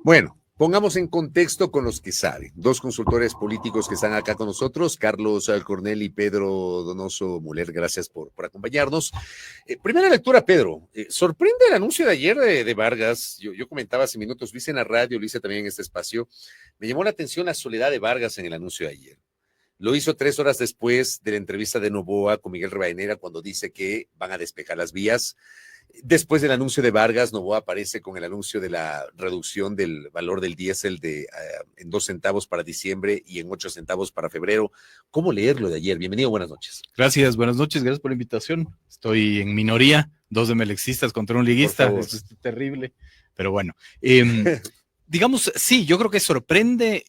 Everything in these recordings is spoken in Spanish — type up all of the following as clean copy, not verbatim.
Bueno, pongamos en contexto con los que saben. Dos consultores políticos que están acá con nosotros, Carlos Cornell y Pedro Donoso Muller. Gracias por acompañarnos. Primera lectura, Pedro. Sorprende el anuncio de ayer de Vargas. Yo comentaba hace minutos, lo hice en la radio, lo hice también en este espacio. Me llamó la atención la soledad de Vargas en el anuncio de ayer. Lo hizo 3 horas después de la entrevista de Noboa con Miguel Rivadeneira, cuando dice que van a despejar las vías. Después del anuncio de Vargas, Noboa aparece con el anuncio de la reducción del valor del diésel en 2 centavos para diciembre y en 8 centavos para febrero. ¿Cómo leerlo de ayer? Bienvenido, buenas noches. Gracias, buenas noches, gracias por la invitación. Estoy en minoría, 2 de melexistas contra un liguista, es terrible, pero bueno. Digamos, sí, yo creo que sorprende,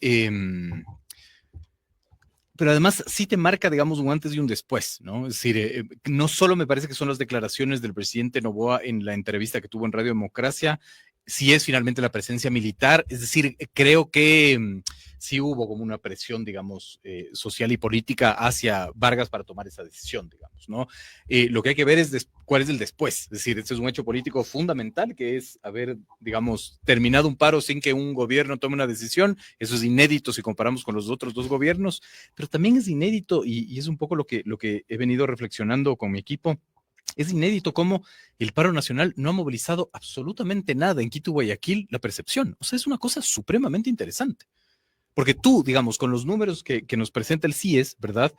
pero además sí te marca, digamos, un antes y un después, ¿no? Es decir, no solo me parece que son las declaraciones del presidente Noboa en la entrevista que tuvo en Radio Democracia, sí es finalmente la presencia militar, es decir, creo que sí hubo como una presión, digamos, social y política hacia Vargas para tomar esa decisión, digamos, ¿no? Lo que hay que ver es cuál es el después, es decir, este es un hecho político fundamental que es haber, digamos, terminado un paro sin que un gobierno tome una decisión. Eso es inédito si comparamos con los otros 2 gobiernos, pero también es inédito y es un poco lo que he venido reflexionando con mi equipo. Es inédito cómo el paro nacional no ha movilizado absolutamente nada en Quito y Guayaquil, la percepción. O sea, es una cosa supremamente interesante. Porque tú, digamos, con los números que nos presenta el CIES, ¿verdad?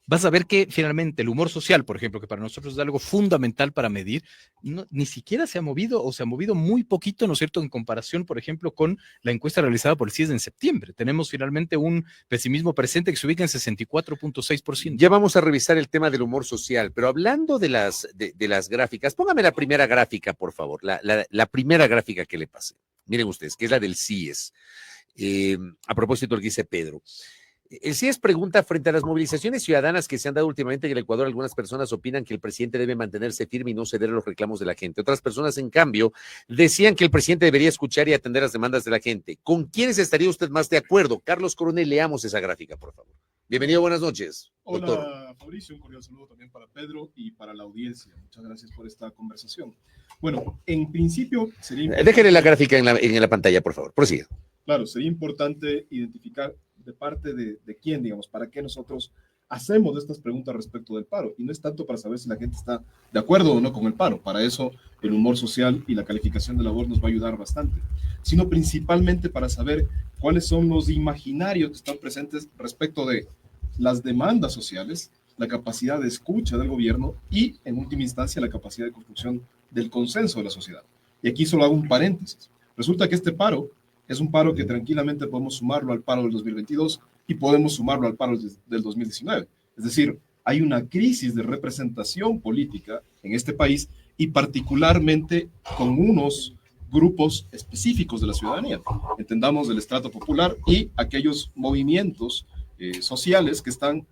Vas a ver que finalmente el humor social, por ejemplo, que para nosotros es algo fundamental para medir, ni siquiera se ha movido o se ha movido muy poquito, ¿no es cierto?, en comparación, por ejemplo, con la encuesta realizada por el CIES en septiembre. Tenemos finalmente un pesimismo presente que se ubica en 64.6%. Ya vamos a revisar el tema del humor social, pero hablando de las gráficas, póngame la primera gráfica, por favor, la primera gráfica que le pasé. Miren ustedes, que es la del CIES. A propósito de lo que dice Pedro. El CIES pregunta, frente a las movilizaciones ciudadanas que se han dado últimamente en el Ecuador, algunas personas opinan que el presidente debe mantenerse firme y no ceder a los reclamos de la gente. Otras personas, en cambio, decían que el presidente debería escuchar y atender las demandas de la gente. ¿Con quiénes estaría usted más de acuerdo? Carlos Coronel, leamos esa gráfica, por favor. Bienvenido, buenas noches. Hola, doctor. Fabricio, un cordial saludo también para Pedro y para la audiencia. Muchas gracias por esta conversación. Bueno, en principio sería... Déjenle la gráfica en la pantalla, por favor. Prosiga. Claro, sería importante identificar de parte de quién, digamos, para qué nosotros hacemos estas preguntas respecto del paro. Y no es tanto para saber si la gente está de acuerdo o no con el paro. Para eso el humor social y la calificación de labor nos va a ayudar bastante. Sino principalmente para saber cuáles son los imaginarios que están presentes respecto de las demandas sociales, la capacidad de escucha del gobierno y, en última instancia, la capacidad de construcción del consenso de la sociedad. Y aquí solo hago un paréntesis. Resulta que este paro es un paro que tranquilamente podemos sumarlo al paro del 2022 y podemos sumarlo al paro del 2019. Es decir, hay una crisis de representación política en este país y particularmente con unos grupos específicos de la ciudadanía. Entendamos el estrato popular y aquellos movimientos sociales que están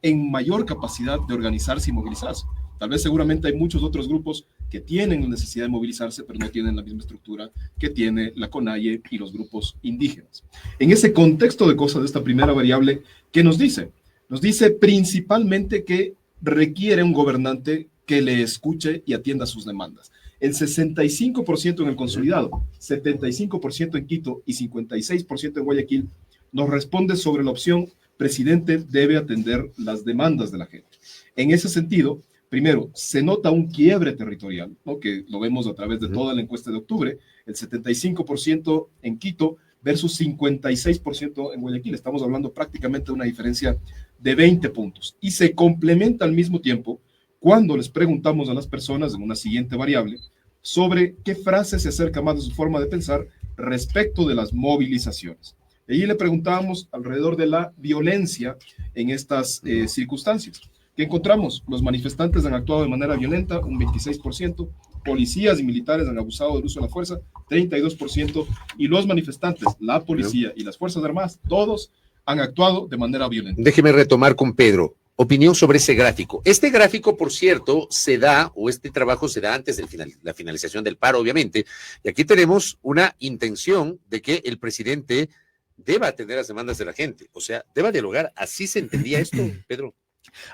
en mayor capacidad de organizarse y movilizarse. Tal vez seguramente hay muchos otros grupos que tienen la necesidad de movilizarse, pero no tienen la misma estructura que tiene la CONAIE y los grupos indígenas. En ese contexto de cosas de esta primera variable, ¿qué nos dice? Nos dice principalmente que requiere un gobernante que le escuche y atienda sus demandas. El 65% en el consolidado, 75% en Quito y 56% en Guayaquil nos responde sobre la opción presidente debe atender las demandas de la gente. En ese sentido, primero, se nota un quiebre territorial, ¿no?, que lo vemos a través de toda la encuesta de octubre, el 75% en Quito versus 56% en Guayaquil. Estamos hablando prácticamente de una diferencia de 20 puntos. Y se complementa al mismo tiempo cuando les preguntamos a las personas en una siguiente variable sobre qué frase se acerca más de su forma de pensar respecto de las movilizaciones. Y allí le preguntábamos alrededor de la violencia en estas circunstancias. ¿Qué encontramos? Los manifestantes han actuado de manera violenta, un 26%, policías y militares han abusado del uso de la fuerza, 32%, y los manifestantes, la policía y las Fuerzas Armadas, todos han actuado de manera violenta. Déjeme retomar con Pedro. Opinión sobre ese gráfico. Este gráfico, por cierto, se da, o este trabajo se da antes de la finalización del paro, obviamente, y aquí tenemos una intención de que el presidente deba atender las demandas de la gente, o sea, deba dialogar. ¿Así se entendía esto, Pedro?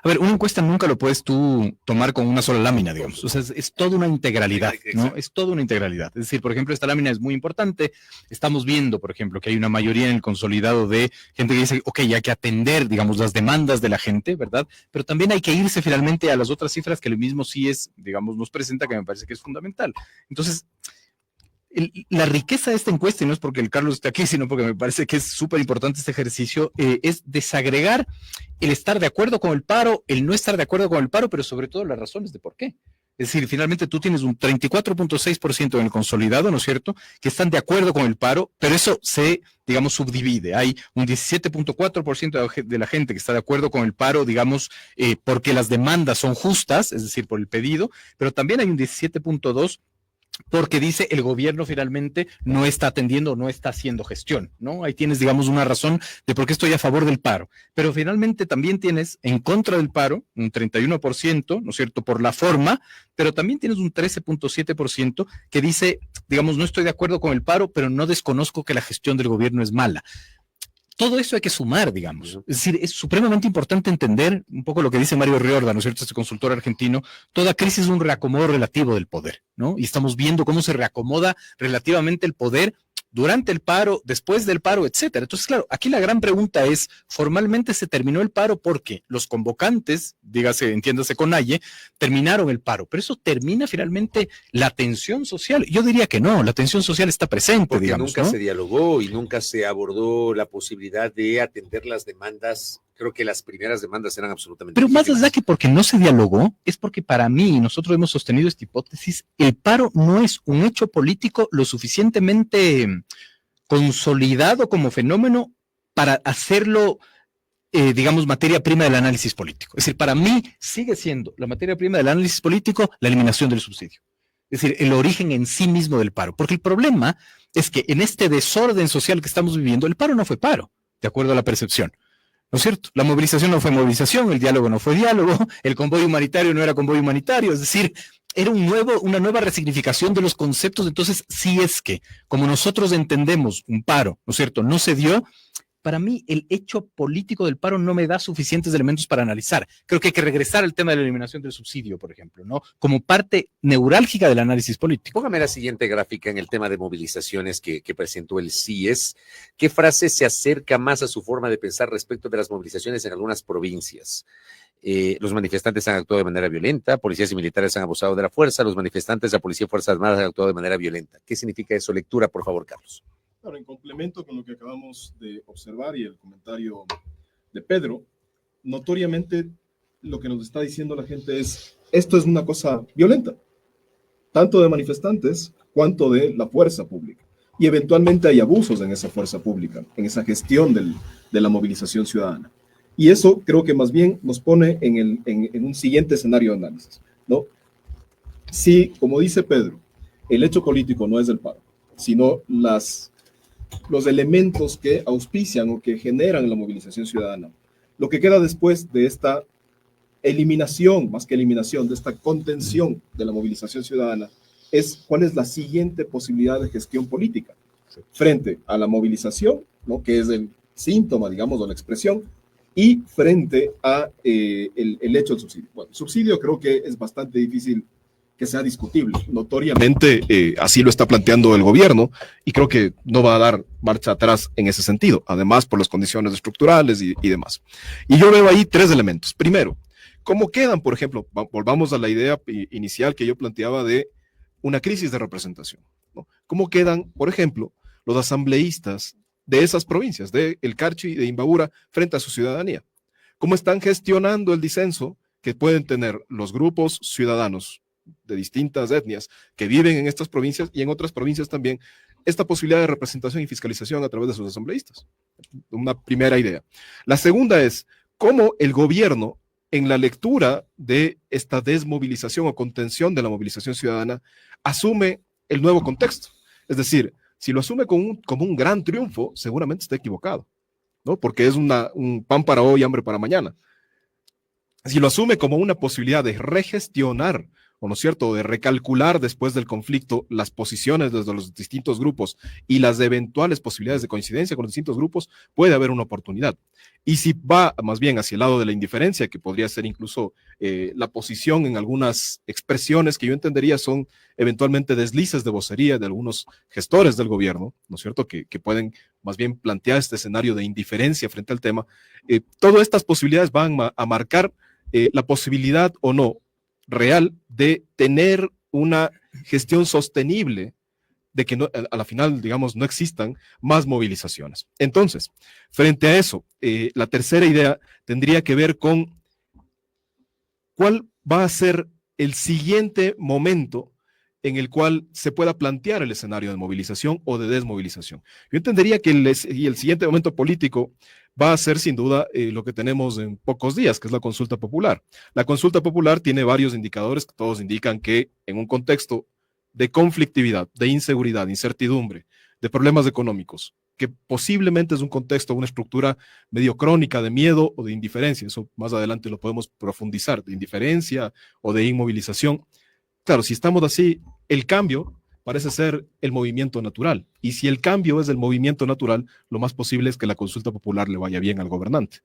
A ver, una encuesta nunca lo puedes tú tomar con una sola lámina, digamos. O sea, es toda una integralidad, ¿no? Es toda una integralidad. Es decir, por ejemplo, esta lámina es muy importante. Estamos viendo, por ejemplo, que hay una mayoría en el consolidado de gente que dice, ok, hay que atender, digamos, las demandas de la gente, ¿verdad? Pero también hay que irse finalmente a las otras cifras que el mismo CIES, digamos, nos presenta, que me parece que es fundamental. Entonces, la riqueza de esta encuesta, y no es porque el Carlos esté aquí, sino porque me parece que es súper importante este ejercicio, es desagregar el estar de acuerdo con el paro, el no estar de acuerdo con el paro, pero sobre todo las razones de por qué. Es decir, finalmente tú tienes un 34.6% en el consolidado, ¿no es cierto?, que están de acuerdo con el paro, pero eso se, digamos, subdivide. Hay un 17.4% de la gente que está de acuerdo con el paro, digamos, porque las demandas son justas, es decir, por el pedido, pero también hay un 17.2% porque dice el gobierno finalmente no está atendiendo, no está haciendo gestión, ¿no? Ahí tienes, digamos, una razón de por qué estoy a favor del paro. Pero finalmente también tienes en contra del paro un 31%, ¿no es cierto?, por la forma, pero también tienes un 13.7% que dice, digamos, no estoy de acuerdo con el paro, pero no desconozco que la gestión del gobierno es mala. Todo eso hay que sumar, digamos. Es decir, es supremamente importante entender un poco lo que dice Mario Riordan, ¿no es cierto?, este consultor argentino. Toda crisis es un reacomodo relativo del poder, ¿no? Y estamos viendo cómo se reacomoda relativamente el poder durante el paro, después del paro, etcétera. Entonces, claro, aquí la gran pregunta es, formalmente se terminó el paro porque los convocantes, dígase, entiéndase CONAIE, terminaron el paro, pero eso termina finalmente la tensión social. Yo diría que no, la tensión social está presente, porque digamos, nunca ¿no? se dialogó y nunca se abordó la posibilidad de atender las demandas. Creo que las primeras demandas eran absolutamente Pero más legítimas. allá que porque no se dialogó, es porque para mí, y nosotros hemos sostenido esta hipótesis, el paro no es un hecho político lo suficientemente consolidado como fenómeno para hacerlo, digamos, materia prima del análisis político. Es decir, para mí sigue siendo la materia prima del análisis político la eliminación del subsidio. Es decir, el origen en sí mismo del paro. Porque el problema es que en este desorden social que estamos viviendo, el paro no fue paro, de acuerdo a la percepción. ¿No es cierto? La movilización no fue movilización, el diálogo no fue diálogo, el convoy humanitario no era convoy humanitario, es decir, era una nueva resignificación de los conceptos. Entonces, si es que, como nosotros entendemos un paro, ¿no es cierto?, no se dio, para mí el hecho político del paro no me da suficientes elementos para analizar. Creo que hay que regresar al tema de la eliminación del subsidio, por ejemplo, ¿no?, como parte neurálgica del análisis político. Póngame la siguiente gráfica en el tema de movilizaciones que presentó el CIES. ¿Qué frase se acerca más a su forma de pensar respecto de las movilizaciones en algunas provincias? Los manifestantes han actuado de manera violenta, policías y militares han abusado de la fuerza, los manifestantes, la policía y fuerzas armadas han actuado de manera violenta. ¿Qué significa eso? Lectura, por favor, Carlos. Claro, en complemento con lo que acabamos de observar y el comentario de Pedro, notoriamente lo que nos está diciendo la gente es, esto es una cosa violenta, tanto de manifestantes cuanto de la fuerza pública. Y eventualmente hay abusos en esa fuerza pública, en esa gestión de la movilización ciudadana. Y eso creo que más bien nos pone en un siguiente escenario de análisis, ¿no? Si, como dice Pedro, el hecho político no es el paro, sino los elementos que auspician o que generan la movilización ciudadana. Lo que queda después de esta eliminación, más que eliminación, de esta contención de la movilización ciudadana, es cuál es la siguiente posibilidad de gestión política frente a la movilización, ¿no?, que es el síntoma, digamos, o la expresión, y frente a el hecho del subsidio. Bueno, el subsidio creo que es bastante difícil que sea discutible. Notoriamente así lo está planteando el gobierno y creo que no va a dar marcha atrás en ese sentido, además por las condiciones estructurales y demás. Y yo veo ahí tres elementos. Primero, ¿cómo quedan, por ejemplo? Volvamos a la idea inicial que yo planteaba de una crisis de representación, ¿no? ¿Cómo quedan, por ejemplo, los asambleístas de esas provincias, de El Carchi y de Imbabura, frente a su ciudadanía? ¿Cómo están gestionando el disenso que pueden tener los grupos ciudadanos de distintas etnias que viven en estas provincias y en otras provincias también, esta posibilidad de representación y fiscalización a través de sus asambleístas? Una primera idea. La segunda es cómo el gobierno, en la lectura de esta desmovilización o contención de la movilización ciudadana, asume el nuevo contexto. Es decir, si lo asume como un gran triunfo, seguramente está equivocado, ¿no? Porque es un pan para hoy, hambre para mañana. Si lo asume como una posibilidad de regestionar o no es cierto, de recalcular después del conflicto las posiciones desde los distintos grupos y las eventuales posibilidades de coincidencia con los distintos grupos, puede haber una oportunidad. Y si va más bien hacia el lado de la indiferencia, que podría ser incluso la posición en algunas expresiones que yo entendería son eventualmente deslices de vocería de algunos gestores del gobierno, ¿no es cierto?, que pueden más bien plantear este escenario de indiferencia frente al tema, todas estas posibilidades van a marcar la posibilidad o no real de tener una gestión sostenible, de que no, a la final, digamos, no existan más movilizaciones. Entonces, frente a eso, la tercera idea tendría que ver con cuál va a ser el siguiente momento en el cual se pueda plantear el escenario de movilización o de desmovilización. Yo entendería que el siguiente momento político va a ser sin duda lo que tenemos en pocos días, que es la consulta popular. La consulta popular tiene varios indicadores que todos indican que en un contexto de conflictividad, de inseguridad, de incertidumbre, de problemas económicos, que posiblemente es un contexto, una estructura medio crónica de miedo o de indiferencia, eso más adelante lo podemos profundizar, de indiferencia o de inmovilización. Claro, si estamos así, el cambio parece ser el movimiento natural. Y si el cambio es el movimiento natural, lo más posible es que la consulta popular le vaya bien al gobernante.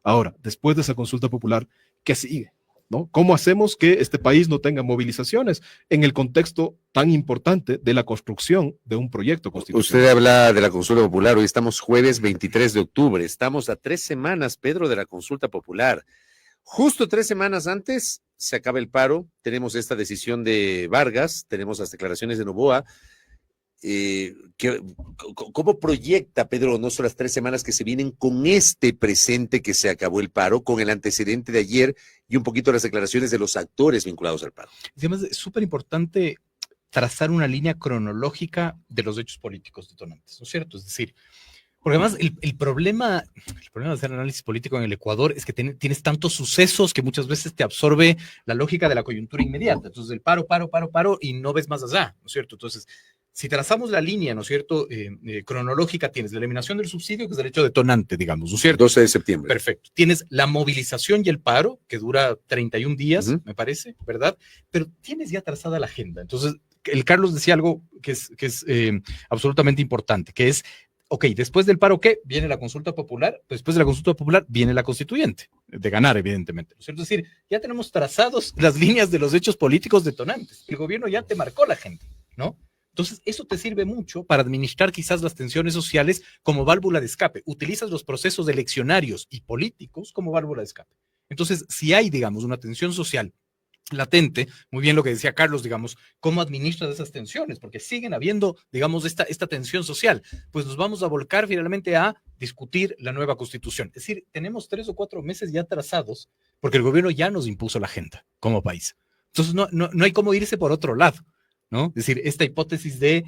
Ahora, después de esa consulta popular, ¿qué sigue? ¿No? ¿Cómo hacemos que este país no tenga movilizaciones en el contexto tan importante de la construcción de un proyecto constitucional? Usted habla de la consulta popular. Hoy estamos jueves 23 de octubre. Estamos a 3 semanas, Pedro, de la consulta popular. Justo 3 semanas antes se acaba el paro, tenemos esta decisión de Vargas, tenemos las declaraciones de Noboa. ¿Cómo proyecta, Pedro Donoso, las 3 semanas que se vienen con este presente que se acabó el paro, con el antecedente de ayer y un poquito las declaraciones de los actores vinculados al paro? Además, es súper importante trazar una línea cronológica de los hechos políticos detonantes, ¿no es cierto? Es decir, porque además el problema de hacer análisis político en el Ecuador es que tienes tantos sucesos que muchas veces te absorbe la lógica de la coyuntura inmediata. Entonces el paro y no ves más allá, ¿no es cierto? Entonces, si trazamos la línea, ¿no es cierto?, cronológica, tienes la eliminación del subsidio, que es el hecho detonante, digamos, ¿no es cierto? 12 de septiembre. Perfecto. Tienes la movilización y el paro, que dura 31 días, me parece, ¿verdad? Pero tienes ya trazada la agenda. Entonces, el Carlos decía algo que es absolutamente importante, que es, ok, después del paro, ¿qué? Viene la consulta popular, después de la consulta popular viene la constituyente, de ganar, evidentemente, ¿no es cierto? Es decir, ya tenemos trazados las líneas de los hechos políticos detonantes. El gobierno ya te marcó la agenda, ¿no? Entonces, eso te sirve mucho para administrar quizás las tensiones sociales como válvula de escape. Utilizas los procesos eleccionarios y políticos como válvula de escape. Entonces, si hay, digamos, una tensión social latente, muy bien lo que decía Carlos, digamos, ¿cómo administras esas tensiones? Porque siguen habiendo, digamos, esta tensión social. Pues nos vamos a volcar finalmente a discutir la nueva constitución. Es decir, tenemos 3 o 4 meses ya trazados porque el gobierno ya nos impuso la agenda como país. Entonces, no hay cómo irse por otro lado, ¿no? Es decir, esta hipótesis de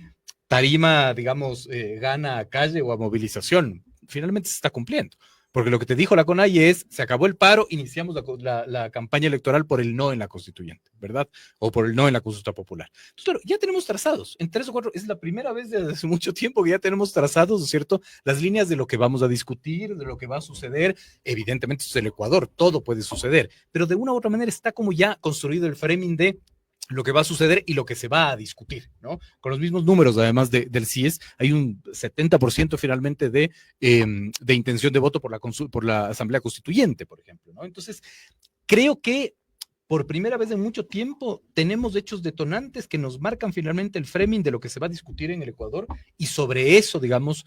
tarima, digamos, gana a calle o a movilización, finalmente se está cumpliendo. Porque lo que te dijo la CONAIE es, se acabó el paro, iniciamos la campaña electoral por el no en la constituyente, ¿verdad? O por el no en la consulta popular. Entonces, claro, ya tenemos trazados, en 3 o 4, es la primera vez desde hace mucho tiempo que ya tenemos trazados, ¿no es cierto?, las líneas de lo que vamos a discutir, de lo que va a suceder. Evidentemente, esto es el Ecuador, todo puede suceder, pero de una u otra manera está como ya construido el framing de lo que va a suceder y lo que se va a discutir, ¿no? Con los mismos números, además del CIES, hay un 70% finalmente de intención de voto por la Asamblea Constituyente, por ejemplo, ¿no? Entonces, creo que por primera vez en mucho tiempo tenemos hechos detonantes que nos marcan finalmente el framing de lo que se va a discutir en el Ecuador, y sobre eso, digamos,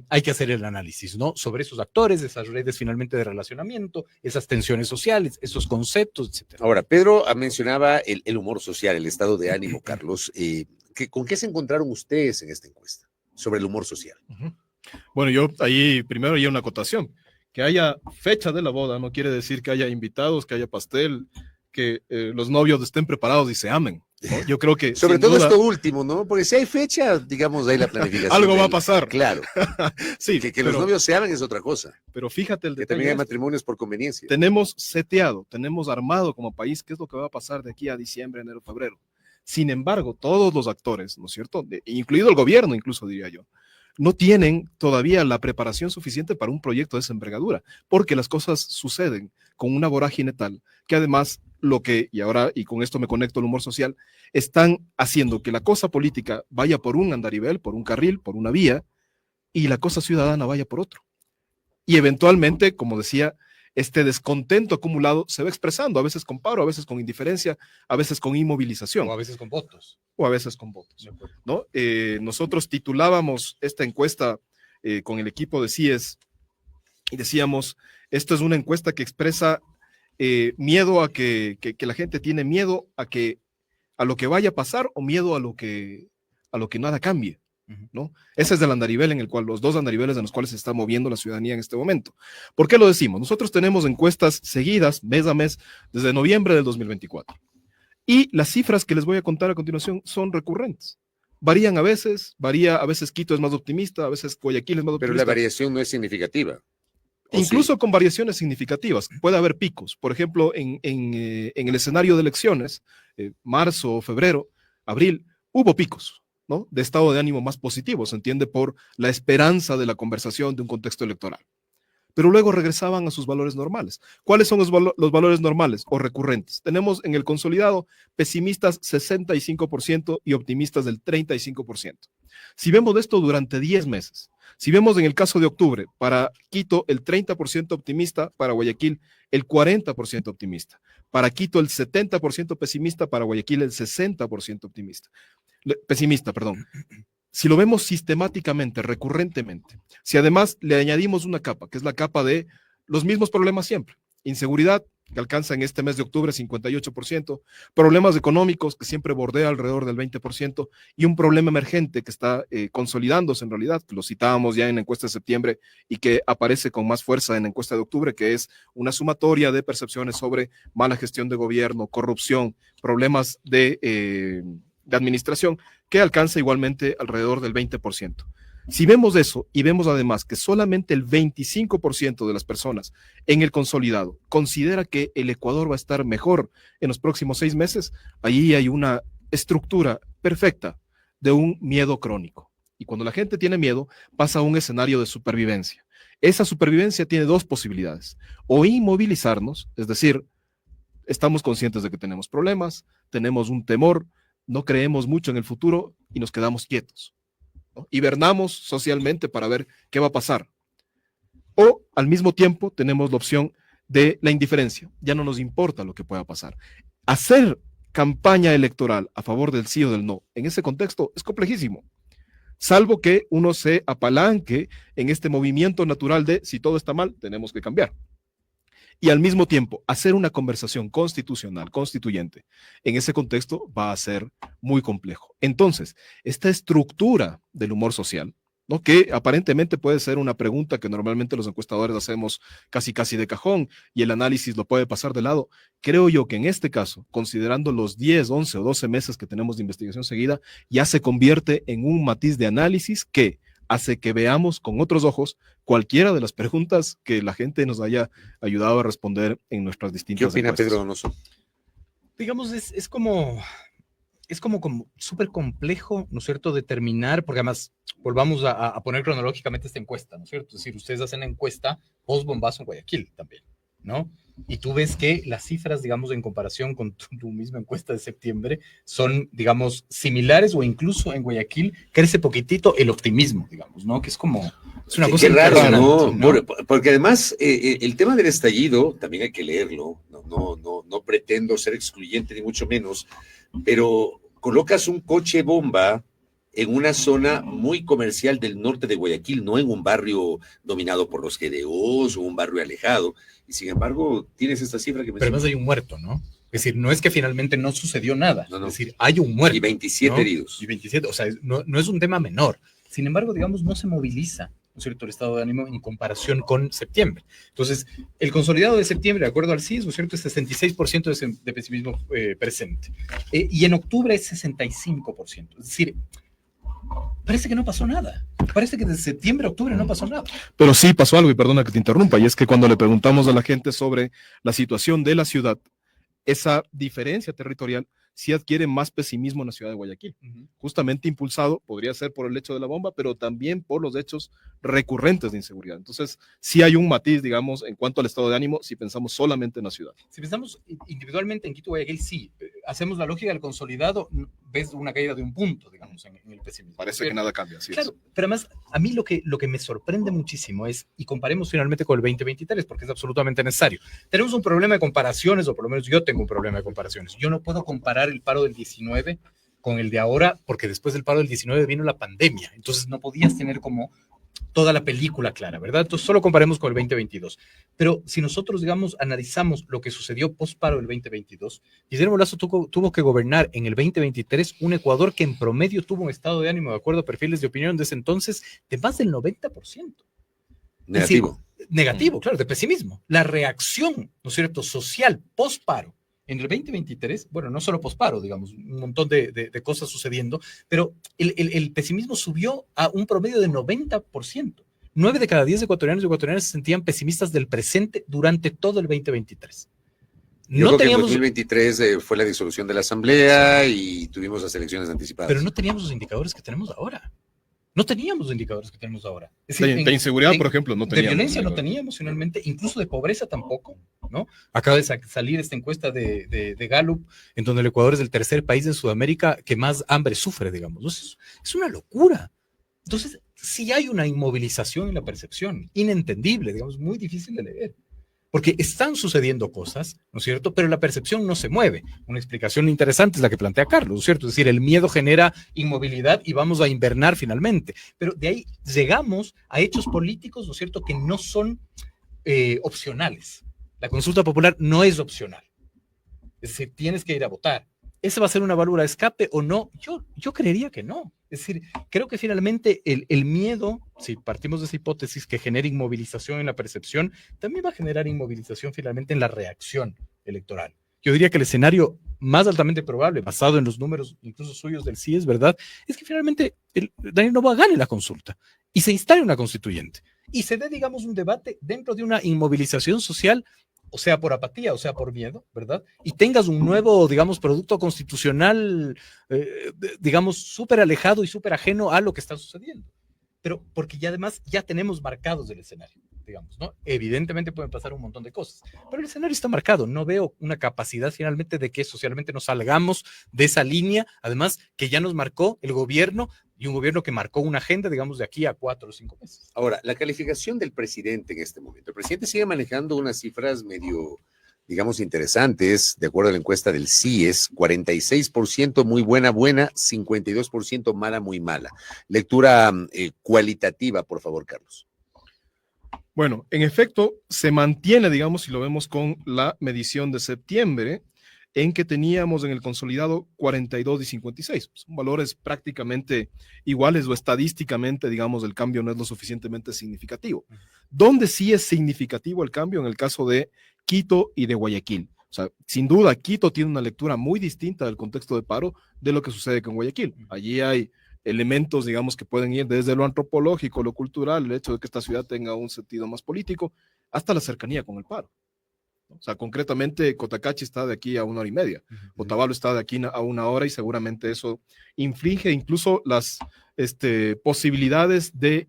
hay que hacer el análisis, ¿no? Sobre esos actores, esas redes finalmente de relacionamiento, esas tensiones sociales, esos conceptos, etcétera. Ahora, Pedro mencionaba el humor social, el estado de ánimo, Carlos. ¿Con qué se encontraron ustedes en esta encuesta sobre el humor social? Bueno, yo ahí primero hay una acotación. Que haya fecha de la boda no quiere decir que haya invitados, que haya pastel, que los novios estén preparados y se amen, ¿no? Yo creo que sobre todo esto último, ¿no? Porque si hay fecha, digamos, ahí la planificación. Algo va a pasar. Claro. Sí, que los novios se amen es otra cosa. Pero fíjate el detalle. Que también hay matrimonios por conveniencia. Tenemos seteado, tenemos armado como país qué es lo que va a pasar de aquí a diciembre, enero, febrero. Sin embargo, todos los actores, ¿no es cierto?, incluido el gobierno, incluso diría yo, no tienen todavía la preparación suficiente para un proyecto de esa envergadura, porque las cosas suceden con una vorágine tal que además lo que, y con esto me conecto al humor social, están haciendo que la cosa política vaya por un andarivel, por un carril, por una vía, y la cosa ciudadana vaya por otro. Y eventualmente, como decía, este descontento acumulado se va expresando, a veces con paro, a veces con indiferencia, a veces con inmovilización. O a veces con votos. O a veces con votos, ¿no? Nosotros titulábamos esta encuesta con el equipo de CIES y decíamos, esto es una encuesta que expresa miedo a que la gente tiene miedo a lo que vaya a pasar o miedo a lo que nada cambie, ¿no? Ese es el andarivel en el cual, los dos andariveles en los cuales se está moviendo la ciudadanía en este momento. ¿Por qué lo decimos? Nosotros tenemos encuestas seguidas, mes a mes, desde noviembre del 2024. Y las cifras que les voy a contar a continuación son recurrentes. Varían a veces Quito es más optimista, a veces Guayaquil es más optimista. Pero la variación no es significativa. Incluso sí, con variaciones significativas, puede haber picos. Por ejemplo, en el escenario de elecciones, marzo, febrero, abril, hubo picos, ¿no? De estado de ánimo más positivo, se entiende por la esperanza de la conversación de un contexto electoral. Pero luego regresaban a sus valores normales. ¿Cuáles son los valores normales o recurrentes? Tenemos en el consolidado pesimistas 65% y optimistas del 35%. Si vemos esto durante 10 meses, si vemos en el caso de octubre, para Quito el 30% optimista, para Guayaquil el 40% optimista, para Quito el 70% pesimista, para Guayaquil el 60% pesimista. Si lo vemos sistemáticamente, recurrentemente, si además le añadimos una capa, que es la capa de los mismos problemas siempre, inseguridad, que alcanza en este mes de octubre 58%, problemas económicos, que siempre bordea alrededor del 20%, y un problema emergente que está consolidándose en realidad, que lo citábamos ya en la encuesta de septiembre y que aparece con más fuerza en la encuesta de octubre, que es una sumatoria de percepciones sobre mala gestión de gobierno, corrupción, problemas de administración, que alcanza igualmente alrededor del 20%. Si vemos eso y vemos además que solamente el 25% de las personas en el consolidado considera que el Ecuador va a estar mejor en los próximos 6 meses, ahí hay una estructura perfecta de un miedo crónico. Y cuando la gente tiene miedo, pasa a un escenario de supervivencia. Esa supervivencia tiene 2 posibilidades: o inmovilizarnos, es decir, estamos conscientes de que tenemos problemas, tenemos un temor, no creemos mucho en el futuro y nos quedamos quietos, ¿no? Hibernamos socialmente para ver qué va a pasar. O al mismo tiempo tenemos la opción de la indiferencia, ya no nos importa lo que pueda pasar. Hacer campaña electoral a favor del sí o del no en ese contexto es complejísimo, salvo que uno se apalanque en este movimiento natural de si todo está mal, tenemos que cambiar. Y al mismo tiempo, hacer una conversación constitucional, constituyente, en ese contexto va a ser muy complejo. Entonces, esta estructura del humor social, ¿no? Que aparentemente puede ser una pregunta que normalmente los encuestadores hacemos casi de cajón y el análisis lo puede pasar de lado, creo yo que en este caso, considerando los 10, 11 o 12 meses que tenemos de investigación seguida, ya se convierte en un matiz de análisis que hace que veamos con otros ojos cualquiera de las preguntas que la gente nos haya ayudado a responder en nuestras distintas ¿Qué opina encuestas. Pedro Donoso? Digamos, es como súper complejo, ¿no es cierto?, determinar, porque además volvamos a poner cronológicamente esta encuesta, ¿no es cierto? Es decir, ustedes hacen la encuesta post-bombazo en Guayaquil también, ¿no? Y tú ves que las cifras, digamos, en comparación con tu misma encuesta de septiembre, son, digamos, similares o incluso en Guayaquil crece poquitito el optimismo, digamos, ¿no? Que es como, es una cosa qué raro, ¿no? ¿no? Porque además el tema del estallido, también hay que leerlo, no pretendo ser excluyente ni mucho menos, pero colocas un coche bomba en una zona muy comercial del norte de Guayaquil, no en un barrio dominado por los GDOs o un barrio alejado, y sin embargo tienes esta cifra que me... Pero además hay un muerto, ¿no? Es decir, no es que finalmente no sucedió nada, No. Es decir, hay un muerto. Y 27 ¿no? heridos. Y 27, o sea, no es un tema menor. Sin embargo, digamos, no se moviliza, ¿no es cierto?, el estado de ánimo en comparación con septiembre. Entonces, el consolidado de septiembre, de acuerdo al CIS, ¿no es cierto?, es 66% de pesimismo presente. Y en octubre es 65%. Es decir, parece que no pasó nada. Parece que de septiembre a octubre no pasó nada. Pero sí pasó algo, y perdona que te interrumpa, y es que cuando le preguntamos a la gente sobre la situación de la ciudad, esa diferencia territorial sí adquiere más pesimismo en la ciudad de Guayaquil, justamente impulsado, podría ser por el hecho de la bomba, pero también por los hechos recurrentes de inseguridad. Entonces, sí hay un matiz, digamos, en cuanto al estado de ánimo, si pensamos solamente en la ciudad. Si pensamos individualmente en Quito, Guayaquil, sí, hacemos la lógica del consolidado, ves una caída de un punto, digamos, en el pesimismo. Parece que nada cambia, sí. Claro, pero además, a mí lo que me sorprende muchísimo es, y comparemos finalmente con el 2023, porque es absolutamente necesario. Tenemos un problema de comparaciones, o por lo menos yo tengo un problema de comparaciones. Yo no puedo comparar el paro del 19 con el de ahora, porque después del paro del 19 vino la pandemia, entonces no podías tener como toda la película clara, ¿verdad? Entonces solo comparemos con el 2022. Pero si nosotros, digamos, analizamos lo que sucedió post-paro del 2022, Guillermo Lasso tuvo que gobernar en el 2023 un Ecuador que en promedio tuvo un estado de ánimo, de acuerdo a perfiles de opinión de ese entonces, de más del 90%. Negativo. Es decir, negativo, claro, de pesimismo. La reacción, ¿no es cierto?, social post-paro en el 2023, bueno, no solo posparo, digamos, un montón de cosas sucediendo, pero el pesimismo subió a un promedio de 90%. 9 de cada 10 ecuatorianos y ecuatorianas se sentían pesimistas del presente durante todo el 2023. Yo creo que en 2023 fue la disolución de la Asamblea y tuvimos las elecciones anticipadas. Pero no teníamos los indicadores que tenemos ahora. No teníamos los indicadores que tenemos ahora. Es decir, de inseguridad, por ejemplo, no teníamos. De violencia no teníamos finalmente, incluso de pobreza tampoco, ¿no? Acaba de salir esta encuesta de Gallup, en donde el Ecuador es el tercer país en Sudamérica que más hambre sufre, digamos. Entonces, es una locura. Entonces, sí hay una inmovilización en la percepción, inentendible, digamos, muy difícil de leer. Porque están sucediendo cosas, ¿no es cierto? Pero la percepción no se mueve. Una explicación interesante es la que plantea Carlos, ¿no es cierto? Es decir, el miedo genera inmovilidad y vamos a invernar finalmente. Pero de ahí llegamos a hechos políticos, ¿no es cierto?, que no son opcionales. La consulta popular no es opcional. Es decir, tienes que ir a votar. ¿Esa va a ser una válvula de escape o no? Yo creería que no. Es decir, creo que finalmente el miedo, si partimos de esa hipótesis que genera inmovilización en la percepción, también va a generar inmovilización finalmente en la reacción electoral. Yo diría que el escenario más altamente probable, basado en los números incluso suyos del CIES, ¿verdad?, es que finalmente Daniel Noboa gane la consulta y se instale una constituyente y se dé, digamos, un debate dentro de una inmovilización social, o sea, por apatía, o sea, por miedo, ¿verdad? Y tengas un nuevo, digamos, producto constitucional, digamos, súper alejado y súper ajeno a lo que está sucediendo. Pero porque ya además ya tenemos marcados el escenario, digamos, ¿no? Evidentemente pueden pasar un montón de cosas, pero el escenario está marcado. No veo una capacidad finalmente de que socialmente nos salgamos de esa línea, además que ya nos marcó el gobierno, y un gobierno que marcó una agenda, digamos, de aquí a 4 o 5 meses. Ahora, la calificación del presidente en este momento. El presidente sigue manejando unas cifras medio, digamos, interesantes, de acuerdo a la encuesta del CIES, 46% muy buena, 52% mala, muy mala. Lectura cualitativa, por favor, Carlos. Bueno, en efecto, se mantiene, digamos, si lo vemos con la medición de septiembre, en que teníamos en el consolidado 42 y 56. Son valores prácticamente iguales o estadísticamente, digamos, el cambio no es lo suficientemente significativo. ¿Dónde sí es significativo el cambio? En el caso de Quito y de Guayaquil. O sea, sin duda, Quito tiene una lectura muy distinta del contexto de paro de lo que sucede con Guayaquil. Allí hay elementos, digamos, que pueden ir desde lo antropológico, lo cultural, el hecho de que esta ciudad tenga un sentido más político, hasta la cercanía con el paro. O sea, concretamente, Cotacachi está de aquí a 1 hora y media, Otavalo está de aquí a 1 hora y seguramente eso inflige incluso las posibilidades de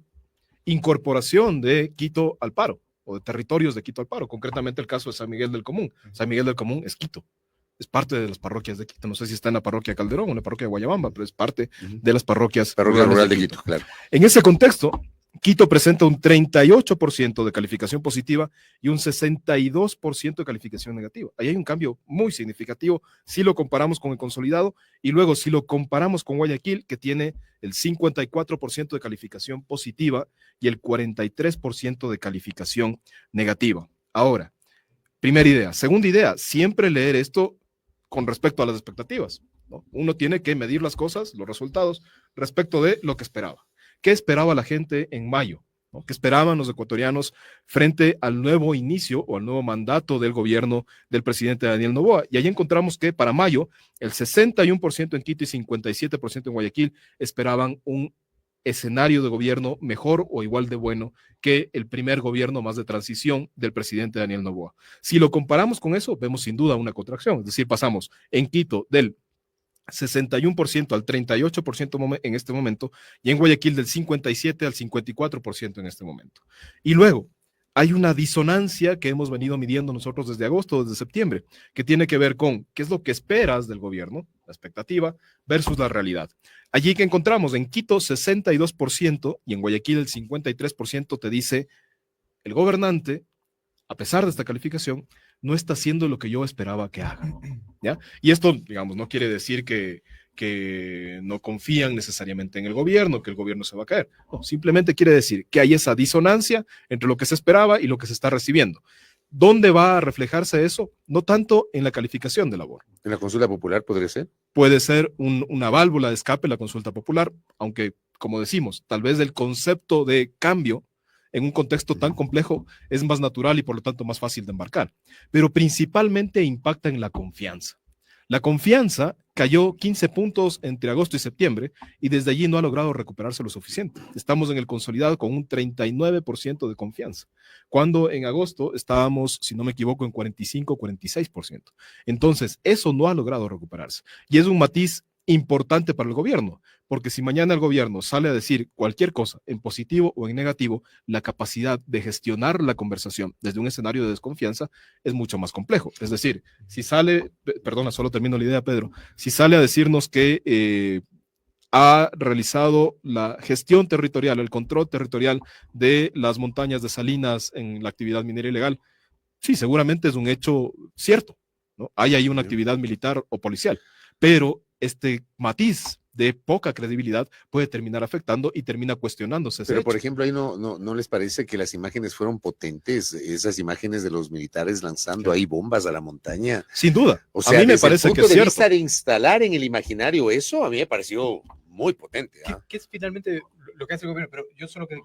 incorporación de Quito al paro o de territorios de Quito al paro, concretamente el caso de San Miguel del Común. San Miguel del Común es Quito, es parte de las parroquias de Quito, no sé si está en la parroquia Calderón o en la parroquia de Guayabamba, pero es parte de las parroquias rural de Quito, claro. En ese contexto, Quito presenta un 38% de calificación positiva y un 62% de calificación negativa. Ahí hay un cambio muy significativo si lo comparamos con el consolidado y luego si lo comparamos con Guayaquil, que tiene el 54% de calificación positiva y el 43% de calificación negativa. Ahora, primera idea. Segunda idea, siempre leer esto con respecto a las expectativas, ¿no? Uno tiene que medir las cosas, los resultados, respecto de lo que esperaba. ¿Qué esperaba la gente en mayo? ¿No? ¿Qué esperaban los ecuatorianos frente al nuevo inicio o al nuevo mandato del gobierno del presidente Daniel Noboa? Y ahí encontramos que para mayo el 61% en Quito y 57% en Guayaquil esperaban un escenario de gobierno mejor o igual de bueno que el primer gobierno más de transición del presidente Daniel Noboa. Si lo comparamos con eso, vemos sin duda una contracción. Es decir, pasamos en Quito del 61% al 38% en este momento, y en Guayaquil del 57 al 54% en este momento. Y luego, hay una disonancia que hemos venido midiendo nosotros desde agosto, desde septiembre, que tiene que ver con qué es lo que esperas del gobierno, la expectativa, versus la realidad. Allí que encontramos en Quito 62% y en Guayaquil el 53% te dice, el gobernante, a pesar de esta calificación, no está haciendo lo que yo esperaba que haga, ¿ya? Y esto, digamos, no quiere decir que no confían necesariamente en el gobierno, que el gobierno se va a caer. No, simplemente quiere decir que hay esa disonancia entre lo que se esperaba y lo que se está recibiendo. ¿Dónde va a reflejarse eso? No tanto en la calificación de labor. ¿En la consulta popular podría ser? Puede ser una válvula de escape la consulta popular, aunque, como decimos, tal vez el concepto de cambio en un contexto tan complejo es más natural y por lo tanto más fácil de embarcar. Pero principalmente impacta en la confianza. La confianza cayó 15 puntos entre agosto y septiembre y desde allí no ha logrado recuperarse lo suficiente. Estamos en el consolidado con un 39% de confianza, cuando en agosto estábamos, si no me equivoco, en 45-46%. Entonces, eso no ha logrado recuperarse. Y es un matiz importante para el gobierno, porque si mañana el gobierno sale a decir cualquier cosa, en positivo o en negativo, la capacidad de gestionar la conversación desde un escenario de desconfianza es mucho más complejo. Es decir, si sale, perdona, solo termino la idea, Pedro, si sale a decirnos que ha realizado la gestión territorial, el control territorial de las montañas de Salinas en la actividad minera ilegal, sí, seguramente es un hecho cierto, ¿no? Hay ahí una actividad militar o policial, pero este matiz de poca credibilidad puede terminar afectando y termina cuestionándose. Pero, por ejemplo, ahí no les parece que las imágenes fueron potentes, esas imágenes de los militares lanzando ahí bombas a la montaña. Sin duda. O sea, a mí me parece que es cierto. Desde el punto de vista de instalar en el imaginario eso, a mí me pareció muy potente. ¿Qué es finalmente lo que hace el gobierno? Pero yo solo te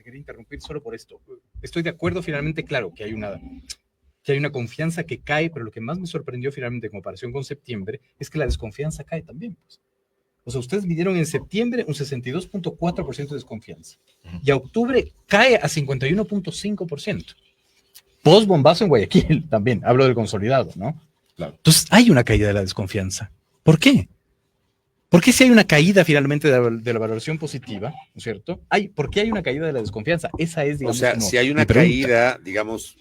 quería interrumpir solo por esto. Estoy de acuerdo finalmente, claro, que hay una confianza que cae, pero lo que más me sorprendió finalmente en comparación con septiembre es que la desconfianza cae también, pues. O sea, ustedes midieron en septiembre un 62.4% de desconfianza y a octubre cae a 51.5%. Post bombazo en Guayaquil también, hablo del consolidado, ¿no? Claro. Entonces hay una caída de la desconfianza. ¿Por qué? ¿Por qué si hay una caída finalmente de la valoración positiva, ¿no es cierto? ¿Por qué hay una caída de la desconfianza? Esa es, digamos, o sea, si hay una caída, digamos,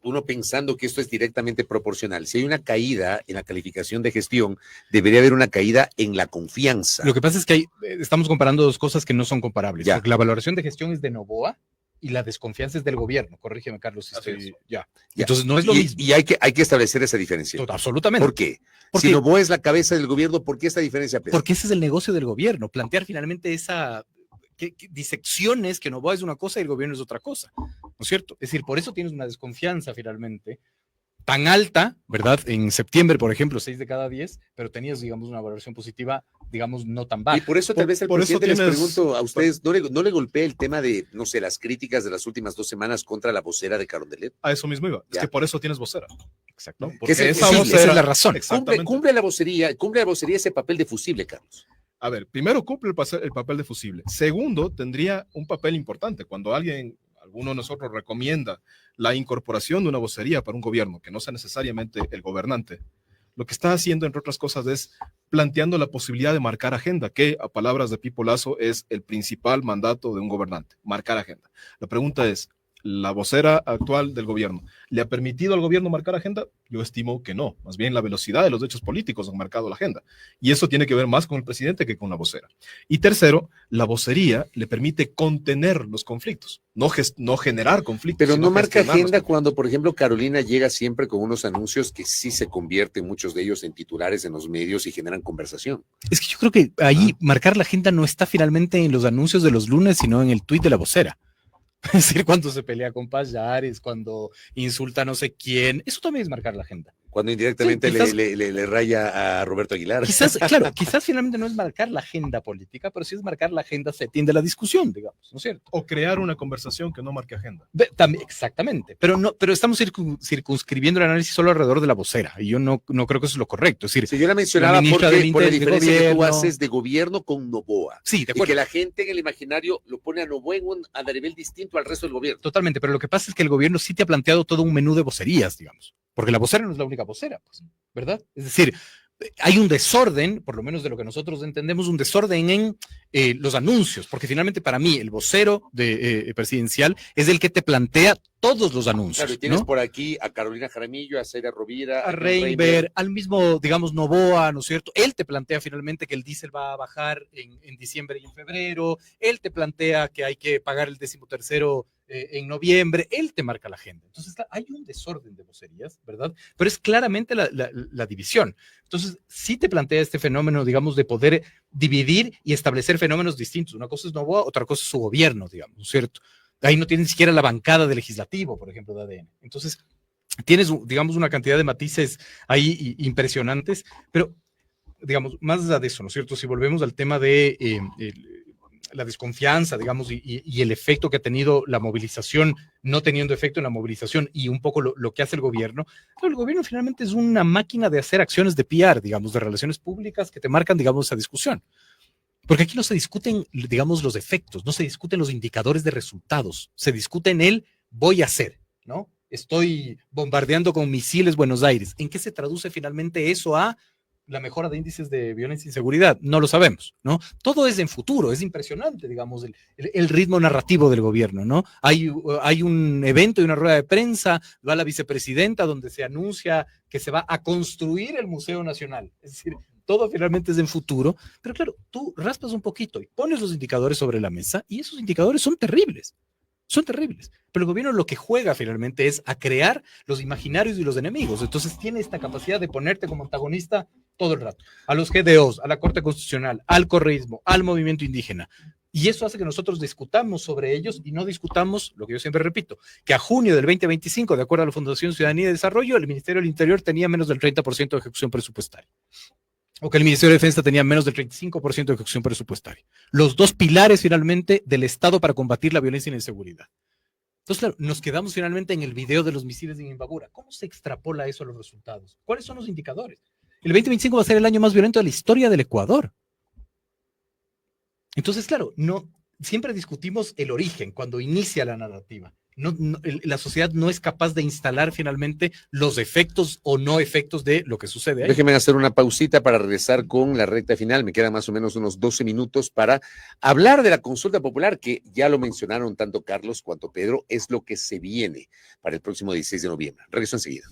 uno pensando que esto es directamente proporcional. Si hay una caída en la calificación de gestión, debería haber una caída en la confianza. Lo que pasa es que estamos comparando dos cosas que no son comparables. Porque la valoración de gestión es de Noboa y la desconfianza es del gobierno. Corrígeme, Carlos. Ya. Entonces no es lo mismo. Y hay que establecer esa diferencia. Absolutamente. ¿Por qué? Porque si Noboa es la cabeza del gobierno, ¿por qué esta diferencia, Pedro? Porque ese es el negocio del gobierno. Plantear finalmente disecciones que Noboa es una cosa y el gobierno es otra cosa, ¿no es cierto? Es decir, por eso tienes una desconfianza finalmente tan alta, ¿verdad? En septiembre, por ejemplo, 6 de cada 10, pero tenías, digamos, una valoración positiva, digamos, no tan baja. Y por eso tal vez el presidente les pregunto a ustedes, ¿no le golpea el tema de, no sé, las críticas de las últimas 2 semanas contra la vocera de Carondelet? A eso mismo iba, es que por eso tienes vocera. Exacto. ¿No? Porque esa es la razón. Cumple la vocería ese papel de fusible, Carlos. A ver, primero cumple el papel de fusible. Segundo, tendría un papel importante. Cuando alguno de nosotros recomienda la incorporación de una vocería para un gobierno, que no sea necesariamente el gobernante, lo que está haciendo, entre otras cosas, es planteando la posibilidad de marcar agenda, que a palabras de Pipo Lazo es el principal mandato de un gobernante, marcar agenda. La pregunta es, ¿la vocera actual del gobierno le ha permitido al gobierno marcar agenda? Yo estimo que no. Más bien la velocidad de los hechos políticos han marcado la agenda. Y eso tiene que ver más con el presidente que con la vocera. Y tercero, la vocería le permite contener los conflictos, no generar conflictos. Pero no marca agenda cuando, por ejemplo, Carolina llega siempre con unos anuncios que sí se convierten, muchos de ellos, en titulares en los medios y generan conversación. Es que yo creo que ahí marcar la agenda no está finalmente en los anuncios de los lunes, sino en el tuit de la vocera. Es decir, cuando se pelea con Payares, cuando insulta a no sé quién, eso también es marcar la agenda. Cuando indirectamente le raya a Roberto Aguilar. Quizás finalmente no es marcar la agenda política, pero sí es marcar la agenda setting de la discusión, digamos, ¿no es cierto? O crear una conversación que no marque agenda. También, exactamente, pero estamos circunscribiendo el análisis solo alrededor de la vocera, y yo no creo que eso es lo correcto. Es decir, si yo la mencionaba por la diferencia que tú haces de gobierno con Noboa. Sí, de acuerdo. Y que la gente en el imaginario lo pone a Noboa a nivel distinto al resto del gobierno. Totalmente, pero lo que pasa es que el gobierno sí te ha planteado todo un menú de vocerías, digamos. Porque la vocera no es la única vocera, pues, ¿verdad? Es decir, hay un desorden, por lo menos de lo que nosotros entendemos, un desorden en los anuncios, porque finalmente para mí el vocero presidencial es el que te plantea todos los anuncios. Claro, y tienes, ¿no?, por aquí a Carolina Jaramillo, a Zaira Rovira, a Reinber, al mismo, digamos, Noboa, ¿no es cierto? Él te plantea finalmente que el diésel va a bajar en diciembre y en febrero, él te plantea que hay que pagar el 13º en noviembre, él te marca la agenda. Entonces hay un desorden de vocerías, ¿verdad? Pero es claramente la división. Entonces sí te plantea este fenómeno, digamos, de poder dividir y establecer fenómenos distintos. Una cosa es Noboa, otra cosa es su gobierno, digamos, ¿no es cierto? Ahí no tiene ni siquiera la bancada de legislativo, por ejemplo, de ADN. Entonces tienes, digamos, una cantidad de matices ahí impresionantes, pero, digamos, más allá de eso, ¿no es cierto? Si volvemos al tema de la desconfianza, digamos, y el efecto que ha tenido la movilización, no teniendo efecto en la movilización, y un poco lo que hace el gobierno finalmente es una máquina de hacer acciones de PR, digamos, de relaciones públicas que te marcan, digamos, esa discusión. Porque aquí no se discuten, digamos, los efectos, no se discuten los indicadores de resultados, se discute en el voy a hacer, ¿no? Estoy bombardeando con misiles Buenos Aires. ¿En qué se traduce finalmente eso a la mejora de índices de violencia y inseguridad? No lo sabemos, ¿no? Todo es en futuro, es impresionante, digamos, el ritmo narrativo del gobierno, ¿no? Hay un evento y una rueda de prensa, va la vicepresidenta donde se anuncia que se va a construir el Museo Nacional. Es decir, todo finalmente es en futuro, pero claro, tú raspas un poquito y pones los indicadores sobre la mesa y esos indicadores son terribles. Son terribles, pero el gobierno lo que juega finalmente es a crear los imaginarios y los enemigos. Entonces tiene esta capacidad de ponerte como antagonista todo el rato, a los GDOs, a la Corte Constitucional, al correísmo, al movimiento indígena. Y eso hace que nosotros discutamos sobre ellos y no discutamos, lo que yo siempre repito, que a junio del 2025, de acuerdo a la Fundación Ciudadanía y Desarrollo, el Ministerio del Interior tenía menos del 30% de ejecución presupuestaria. O que el Ministerio de Defensa tenía menos del 35% de ejecución presupuestaria. Los dos pilares finalmente del Estado para combatir la violencia y la inseguridad. Entonces, claro, nos quedamos finalmente en el video de los misiles en Imbabura. ¿Cómo se extrapola eso a los resultados? ¿Cuáles son los indicadores? El 2025 va a ser el año más violento de la historia del Ecuador. Entonces, claro, siempre discutimos el origen cuando inicia la narrativa. La sociedad no es capaz de instalar finalmente los efectos o no efectos de lo que sucede ahí. Déjenme hacer una pausita para regresar con la recta final. Me quedan más o menos unos 12 minutos para hablar de la consulta popular, que ya lo mencionaron tanto Carlos cuanto Pedro, es lo que se viene para el próximo 16 de noviembre. Regreso enseguida.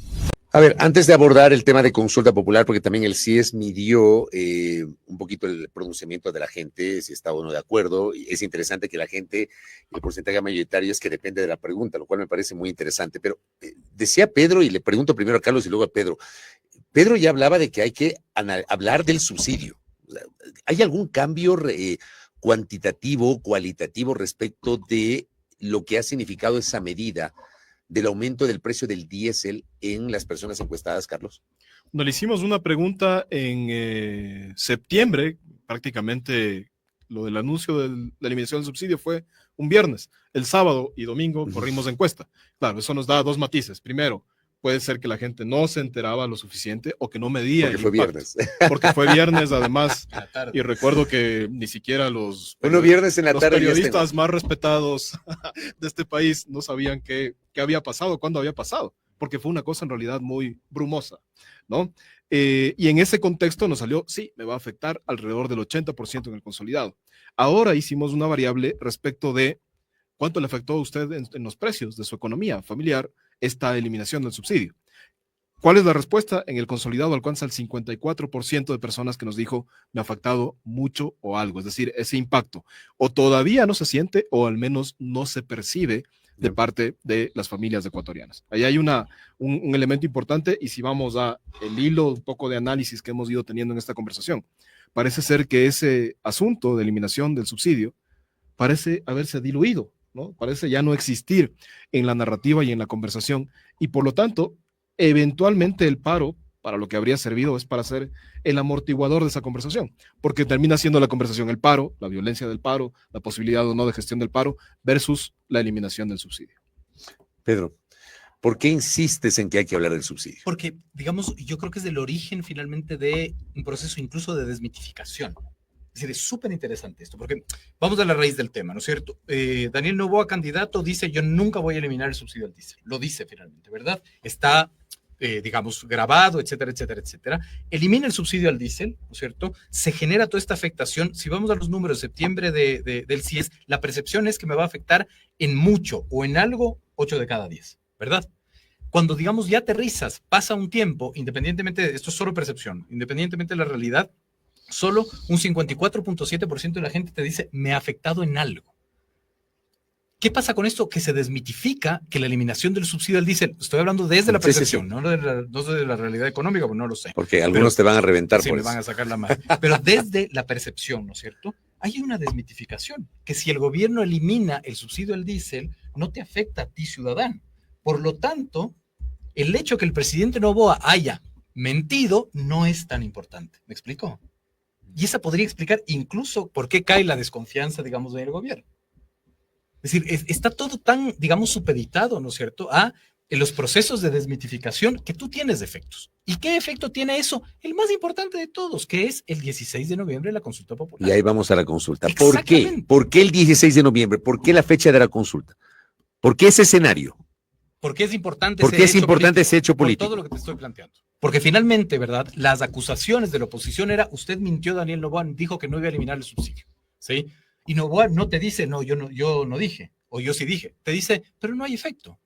A ver, antes de abordar el tema de consulta popular, porque también el CIES midió un poquito el pronunciamiento de la gente, si está o no de acuerdo, y es interesante que la gente, el porcentaje mayoritario es que depende de la pregunta, lo cual me parece muy interesante, pero decía Pedro, y le pregunto primero a Carlos y luego a Pedro, Pedro ya hablaba de que hay que hablar del subsidio. ¿Hay algún cambio cuantitativo, cualitativo respecto de lo que ha significado esa medida del aumento del precio del diésel en las personas encuestadas, Carlos? Cuando le hicimos una pregunta en septiembre, prácticamente lo del anuncio de la eliminación del subsidio fue un viernes. El sábado y domingo corrimos encuesta. Claro, eso nos da dos matices. Primero, puede ser que la gente no se enteraba lo suficiente o que no medía porque fue viernes. Porque fue viernes, además. Y recuerdo que ni siquiera los viernes en la tarde periodistas más respetados de este país no sabían qué había pasado, cuándo había pasado, porque fue una cosa en realidad muy brumosa, ¿no? Y en ese contexto nos salió, sí, me va a afectar alrededor del 80% en el consolidado. Ahora hicimos una variable respecto de cuánto le afectó a usted en los precios de su economía familiar esta eliminación del subsidio. ¿Cuál es la respuesta? En el consolidado alcanza el 54% de personas que nos dijo me ha afectado mucho o algo, es decir, ese impacto o todavía no se siente o al menos no se percibe de parte de las familias ecuatorianas. Ahí hay un elemento importante, y si vamos a el hilo un poco de análisis que hemos ido teniendo en esta conversación, parece ser que ese asunto de eliminación del subsidio parece haberse diluido, ¿no? Parece ya no existir en la narrativa y en la conversación, y por lo tanto, eventualmente el paro, para lo que habría servido, es para ser el amortiguador de esa conversación, porque termina siendo la conversación el paro, la violencia del paro, la posibilidad o no de gestión del paro, versus la eliminación del subsidio. Pedro, ¿por qué insistes en que hay que hablar del subsidio? Porque, digamos, yo creo que es el origen finalmente de un proceso incluso de desmitificación. Es decir, es súper interesante esto, porque vamos a la raíz del tema, ¿no es cierto? Daniel Noboa, candidato, dice, yo nunca voy a eliminar el subsidio al diésel. Lo dice finalmente, ¿verdad? Está digamos, grabado, etcétera, etcétera, etcétera. Elimina el subsidio al diésel, ¿no es cierto? Se genera toda esta afectación. Si vamos a los números de septiembre del CIES, la percepción es que me va a afectar en mucho o en algo 8 de cada 10, ¿verdad? Cuando, digamos, ya aterrizas, pasa un tiempo, independientemente, esto es solo percepción, independientemente de la realidad, solo un 54.7% de la gente te dice, me ha afectado en algo. ¿Qué pasa con esto? Que se desmitifica que la eliminación del subsidio al diésel, estoy hablando desde la percepción, sí. No de la realidad económica, pues no lo sé. Porque algunos te van a reventar sí, por me eso. Van a sacar la madre. Pero desde la percepción, ¿no es cierto? Hay una desmitificación, que si el gobierno elimina el subsidio al diésel, no te afecta a ti, ciudadano. Por lo tanto, el hecho que el presidente Noboa haya mentido no es tan importante. ¿Me explico? Y esa podría explicar incluso por qué cae la desconfianza, digamos, del gobierno. Es decir, está todo tan, digamos, supeditado, ¿no es cierto?, a los procesos de desmitificación que tú tienes de efectos. ¿Y qué efecto tiene eso? El más importante de todos, que es el 16 de noviembre la consulta popular. Y ahí vamos a la consulta. ¿Por qué? ¿Por qué el 16 de noviembre? ¿Por qué la fecha de la consulta? ¿Por qué ese escenario? ¿Por qué es importante ese hecho político? Por todo lo que te estoy planteando. Porque finalmente, ¿verdad?, las acusaciones de la oposición era, usted mintió, Daniel Noboa, dijo que no iba a eliminar el subsidio, ¿sí? Y Noboa no te dice, no, yo no dije, o yo sí dije. Te dice, pero no hay efecto.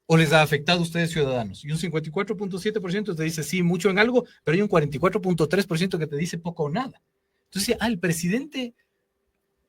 O les ha afectado a ustedes, ciudadanos. Y un 54.7% te dice, sí, mucho en algo, pero hay un 44.3% que te dice poco o nada. Entonces, el presidente,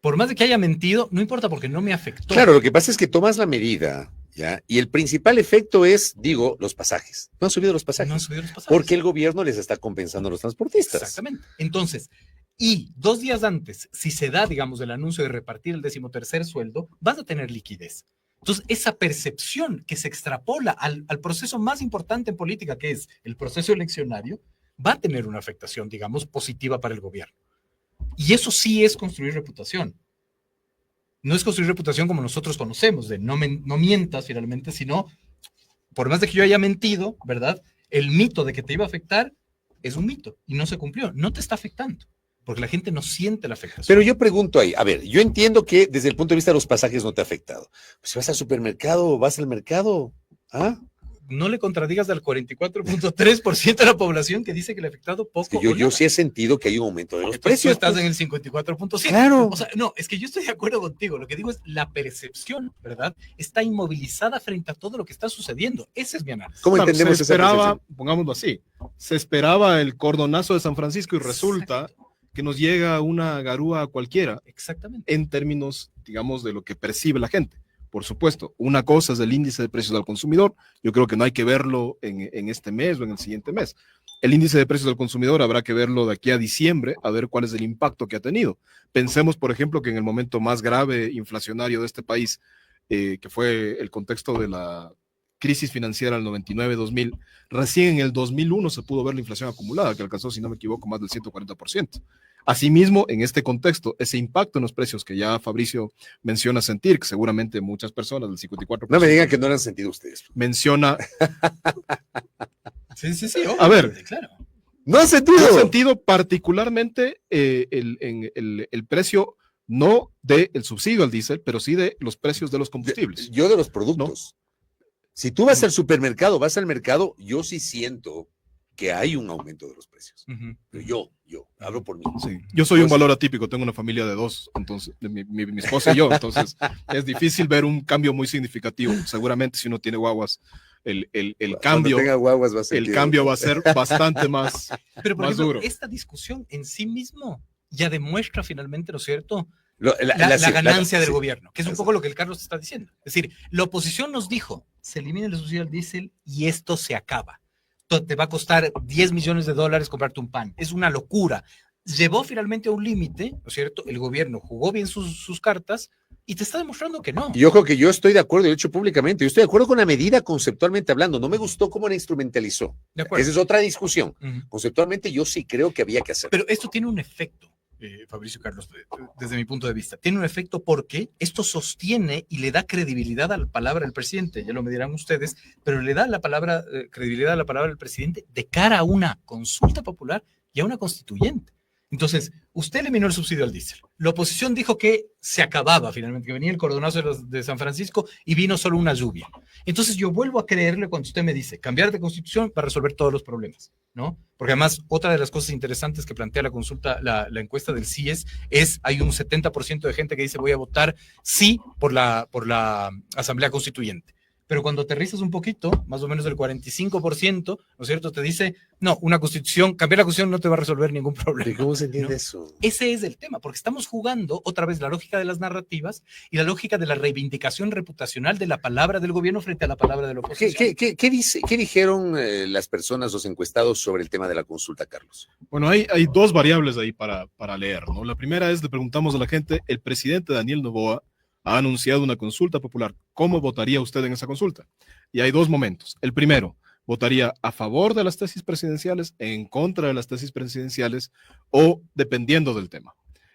por más de que haya mentido, no importa porque no me afectó. Claro, lo que pasa es que tomas la medida, ¿ya? Y el principal efecto es, digo, los pasajes. No han subido los pasajes. No han subido los pasajes. Porque el gobierno les está compensando a los transportistas. Exactamente. Entonces, y 2 días antes, si se da, digamos, el anuncio de repartir el 13º sueldo, vas a tener liquidez. Entonces, esa percepción que se extrapola al proceso más importante en política, que es el proceso eleccionario, va a tener una afectación, digamos, positiva para el gobierno. Y eso sí es construir reputación. No es construir reputación como nosotros conocemos, de no mientas finalmente, sino, por más de que yo haya mentido, ¿verdad? El mito de que te iba a afectar es un mito y no se cumplió. No te está afectando, porque la gente no siente la afectación. Pero yo pregunto ahí, a ver, yo entiendo que desde el punto de vista de los pasajes no te ha afectado. Pues si vas al supermercado, vas al mercado, ¿ah? No le contradigas al 44.3% de la población que dice que le ha afectado poco. Es que yo sí he sentido que hay un aumento de los precios. Tú estás en el 54.7%. Claro. O sea, no, es que yo estoy de acuerdo contigo. Lo que digo es la percepción, ¿verdad? Está inmovilizada frente a todo lo que está sucediendo. Ese es mi análisis. ¿Cómo entendemos esa percepción? Pongámoslo así, se esperaba el cordonazo de San Francisco y resulta que nos llega una garúa cualquiera. Exactamente. En términos, digamos, de lo que percibe la gente. Por supuesto, una cosa es el índice de precios al consumidor. Yo creo que no hay que verlo en este mes o en el siguiente mes. El índice de precios al consumidor habrá que verlo de aquí a diciembre, a ver cuál es el impacto que ha tenido. Pensemos, por ejemplo, que en el momento más grave inflacionario de este país, que fue el contexto de la crisis financiera del 99-2000, recién en el 2001 se pudo ver la inflación acumulada, que alcanzó, si no me equivoco, más del 140%. Asimismo, en este contexto, ese impacto en los precios que ya Fabricio menciona sentir, que seguramente muchas personas del 54%. No me digan que no lo han sentido ustedes. Menciona. Sí, obvio, a ver, claro. No han sentido. No han sentido particularmente el precio, no del subsidio al diésel, pero sí de los precios de los combustibles. Yo de los productos. ¿No? Si tú vas al supermercado, vas al mercado, yo sí siento que hay un aumento de los precios. Yo hablo por mí. Sí. Yo soy un valor atípico, tengo una familia de 2, entonces, mi esposa y yo, entonces es difícil ver un cambio muy significativo. Seguramente si uno tiene guaguas, el cambio, guaguas va a ser bastante más, pero por más ejemplo, duro. Esta discusión en sí mismo ya demuestra finalmente, ¿no es cierto?, la ganancia del gobierno, que es un poco lo que el Carlos está diciendo. Es decir, la oposición nos dijo, se elimina el subsidio al diésel y esto se acaba. Te va a costar $10 millones comprarte un pan. Es una locura. Llevó finalmente a un límite, ¿no es cierto? El gobierno jugó bien sus cartas y te está demostrando que no. Yo creo que yo estoy de acuerdo, lo he dicho públicamente, yo estoy de acuerdo con la medida conceptualmente hablando. No me gustó cómo la instrumentalizó. Esa es otra discusión. Conceptualmente yo sí creo que había que hacerlo. Pero esto tiene un efecto, Fabricio Carlos, desde mi punto de vista. Tiene un efecto porque esto sostiene y le da credibilidad a la palabra del presidente, ya lo me dirán ustedes, pero le da credibilidad a la palabra del presidente de cara a una consulta popular y a una constituyente. Entonces, usted eliminó el subsidio al diésel. La oposición dijo que se acababa finalmente, que venía el cordonazo de San Francisco y vino solo una lluvia. Entonces yo vuelvo a creerle cuando usted me dice, cambiar de constitución para resolver todos los problemas, ¿no? Porque además, otra de las cosas interesantes que plantea la consulta, la encuesta del CIES, hay un 70% de gente que dice voy a votar sí por la Asamblea Constituyente. Pero cuando aterrizas un poquito, más o menos el 45%, ¿no es cierto?, te dice, no, una constitución, cambiar la constitución no te va a resolver ningún problema. ¿Y cómo se entiende ¿no? eso? Ese es el tema, porque estamos jugando otra vez la lógica de las narrativas y la lógica de la reivindicación reputacional de la palabra del gobierno frente a la palabra de la oposición. ¿Qué dijeron las personas, los encuestados sobre el tema de la consulta, Carlos? Bueno, hay dos variables ahí para leer, ¿no? La primera es, le preguntamos a la gente, el presidente Daniel Noboa ha anunciado una consulta popular. ¿Cómo votaría usted en esa consulta? Y hay dos momentos. El primero, votaría a favor de las tesis presidenciales, en contra de las tesis presidenciales o dependiendo del tema.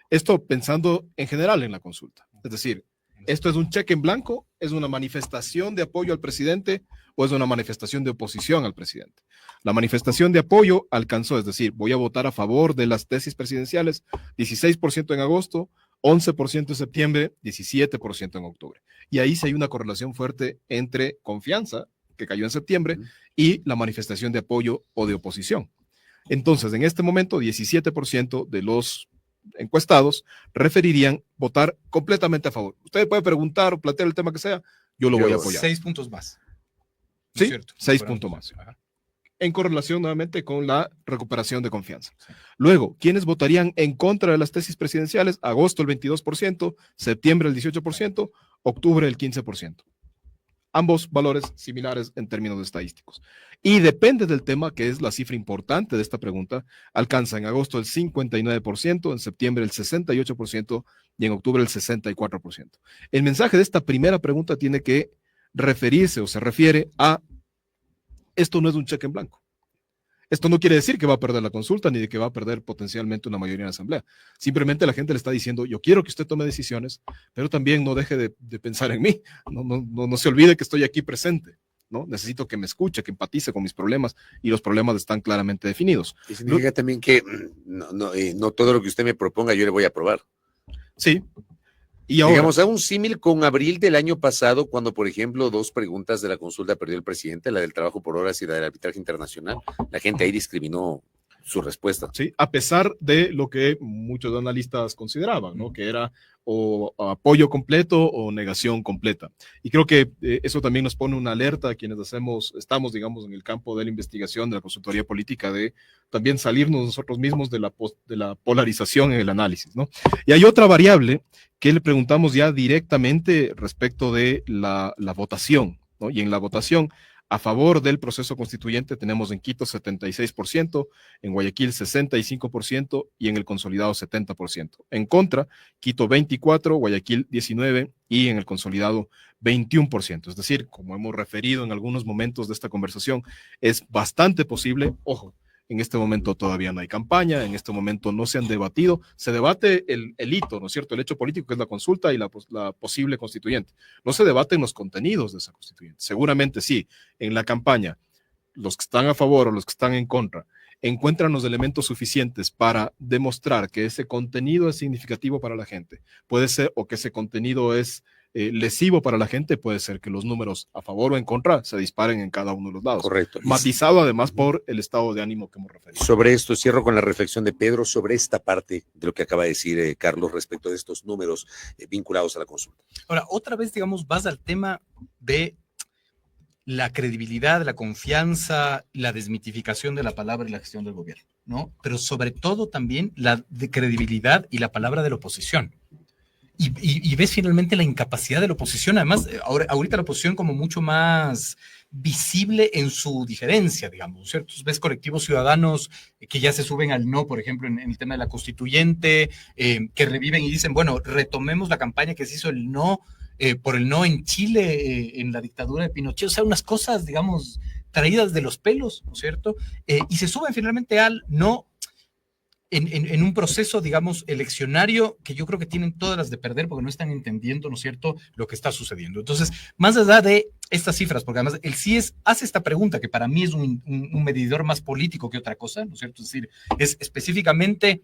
Esto pensando en general en la consulta. Es decir, ¿esto es un cheque en blanco? ¿Es una manifestación de apoyo al presidente o es una manifestación de oposición al presidente? La manifestación de apoyo alcanzó, es decir, voy a votar a favor de las tesis presidenciales, 16% en agosto, 11% en septiembre, 17% en octubre. Y ahí sí hay una correlación fuerte entre confianza, que cayó en septiembre, y la manifestación de apoyo o de oposición. Entonces, en este momento, 17% de los encuestados referirían votar completamente a favor. Usted puede preguntar o plantear el tema que sea, yo lo voy a apoyar. 6 puntos más. Sí, ¿cierto? 6 puntos más. Ajá. En correlación nuevamente con la recuperación de confianza. Sí. Luego, ¿quiénes votarían en contra de las tesis presidenciales? Agosto el 22%, septiembre el 18%, octubre el 15%. Ambos valores similares en términos estadísticos. Y depende del tema, que es la cifra importante de esta pregunta, alcanza en agosto el 59%, en septiembre el 68% y en octubre el 64%. El mensaje de esta primera pregunta tiene que referirse o se refiere a esto no es un cheque en blanco. Esto no quiere decir que va a perder la consulta ni de que va a perder potencialmente una mayoría en la asamblea. Simplemente la gente le está diciendo, yo quiero que usted tome decisiones, pero también no deje de pensar en mí. No se olvide que estoy aquí presente, ¿no? Necesito que me escuche, que empatice con mis problemas y los problemas están claramente definidos. Y significa también que no todo lo que usted me proponga yo le voy a aprobar. Sí. Y ahora, digamos, a un símil con abril del año pasado, cuando, por ejemplo, 2 preguntas de la consulta perdió el presidente, la del trabajo por horas y la del arbitraje internacional. La gente ahí discriminó su respuesta. Sí, a pesar de lo que muchos analistas consideraban, ¿no? Que era o apoyo completo o negación completa. Y creo que eso también nos pone una alerta a quienes estamos, digamos, en el campo de la investigación, de la consultoría política, de también salirnos nosotros mismos de la polarización en el análisis, ¿no? Y hay otra variable que le preguntamos ya directamente respecto de la votación, ¿no? Y en la votación, a favor del proceso constituyente tenemos en Quito 76%, en Guayaquil 65% y en el consolidado 70%. En contra, Quito 24%, Guayaquil 19% y en el consolidado 21%. Es decir, como hemos referido en algunos momentos de esta conversación, es bastante posible, ojo, en este momento todavía no hay campaña, en este momento no se han debatido, se debate el hito, ¿no es cierto? El hecho político que es la consulta y la posible constituyente. No se debaten los contenidos de esa constituyente. Seguramente sí, en la campaña, los que están a favor o los que están en contra, encuentran los elementos suficientes para demostrar que ese contenido es significativo para la gente. Puede ser o que ese contenido es lesivo para la gente, puede ser que los números a favor o en contra se disparen en cada uno de los lados. Correcto. Matizado además por el estado de ánimo que hemos referido. Sobre esto, cierro con la reflexión de Pedro sobre esta parte de lo que acaba de decir Carlos respecto de estos números vinculados a la consulta. Ahora, otra vez, digamos, vas al tema de la credibilidad, la confianza, la desmitificación de la palabra y la gestión del gobierno, ¿no? Pero sobre todo también la de credibilidad y la palabra de la oposición. Y ves finalmente la incapacidad de la oposición, además, ahorita la oposición como mucho más visible en su diferencia, digamos, ¿cierto? Ves colectivos ciudadanos que ya se suben al no, por ejemplo, en el tema de la constituyente, que reviven y dicen, bueno, retomemos la campaña que se hizo el no, por el no en Chile, en la dictadura de Pinochet, o sea, unas cosas, digamos, traídas de los pelos, ¿no es cierto? Y se suben finalmente al no, en un proceso, digamos, eleccionario que yo creo que tienen todas las de perder porque no están entendiendo, ¿no es cierto?, lo que está sucediendo. Entonces, más allá de estas cifras, porque además el CIES hace esta pregunta que para mí es un medidor más político que otra cosa, ¿no es cierto? Es decir, es específicamente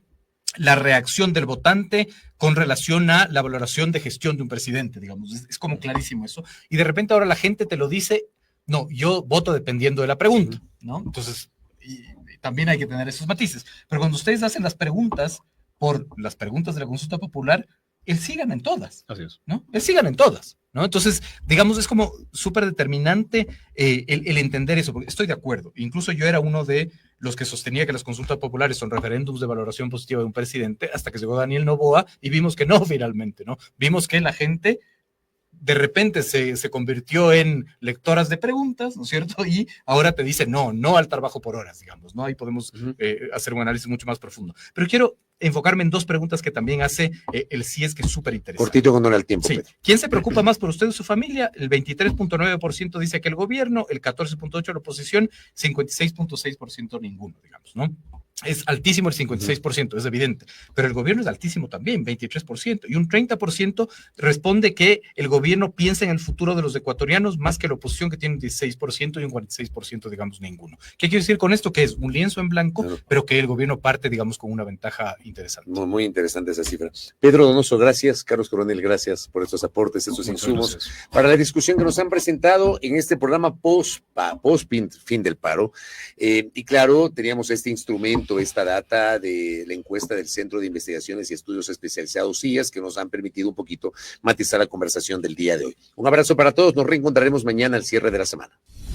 la reacción del votante con relación a la valoración de gestión de un presidente, digamos. Es como clarísimo eso. Y de repente ahora la gente te lo dice, no, yo voto dependiendo de la pregunta, ¿no? Entonces, y también hay que tener esos matices. Pero cuando ustedes hacen las preguntas por las preguntas de la consulta popular, él sí gana en todas. Así es. ¿No? Él sí gana en todas, ¿no? Entonces, digamos, es como súper determinante el entender eso, porque estoy de acuerdo. Incluso yo era uno de los que sostenía que las consultas populares son referéndums de valoración positiva de un presidente, hasta que llegó Daniel Noboa y vimos que no finalmente, ¿no? Vimos que la gente de repente se convirtió en lectoras de preguntas, ¿no es cierto? Y ahora te dice no al trabajo por horas, digamos, ¿no? Ahí podemos hacer un análisis mucho más profundo. Pero quiero enfocarme en dos preguntas que también hace el CIES, que es súper interesante. Cortito con el tiempo. Sí. ¿Quién se preocupa más por usted o su familia? El 23.9% dice que el gobierno, el 14.8% la oposición, 56.6% ninguno, digamos, ¿no? Es altísimo el 56%, es evidente, pero el gobierno es altísimo también, 23%, y un 30% responde que el gobierno piensa en el futuro de los ecuatorianos más que la oposición, que tiene un 16%, y un 46%, digamos, ninguno. ¿Qué quiero decir con esto? Que es un lienzo en blanco, claro, pero que el gobierno parte, digamos, con una ventaja interesante. Muy, muy interesante esa cifra. Pedro Donoso, gracias. Carlos Coronel, gracias por estos aportes, estos insumos para la discusión que nos han presentado en este programa post fin del paro. Y claro, teníamos este instrumento, esta data de la encuesta del Centro de Investigaciones y Estudios Especializados CIES, que nos han permitido un poquito matizar la conversación del día de hoy. Un abrazo para todos, nos reencontraremos mañana al cierre de la semana.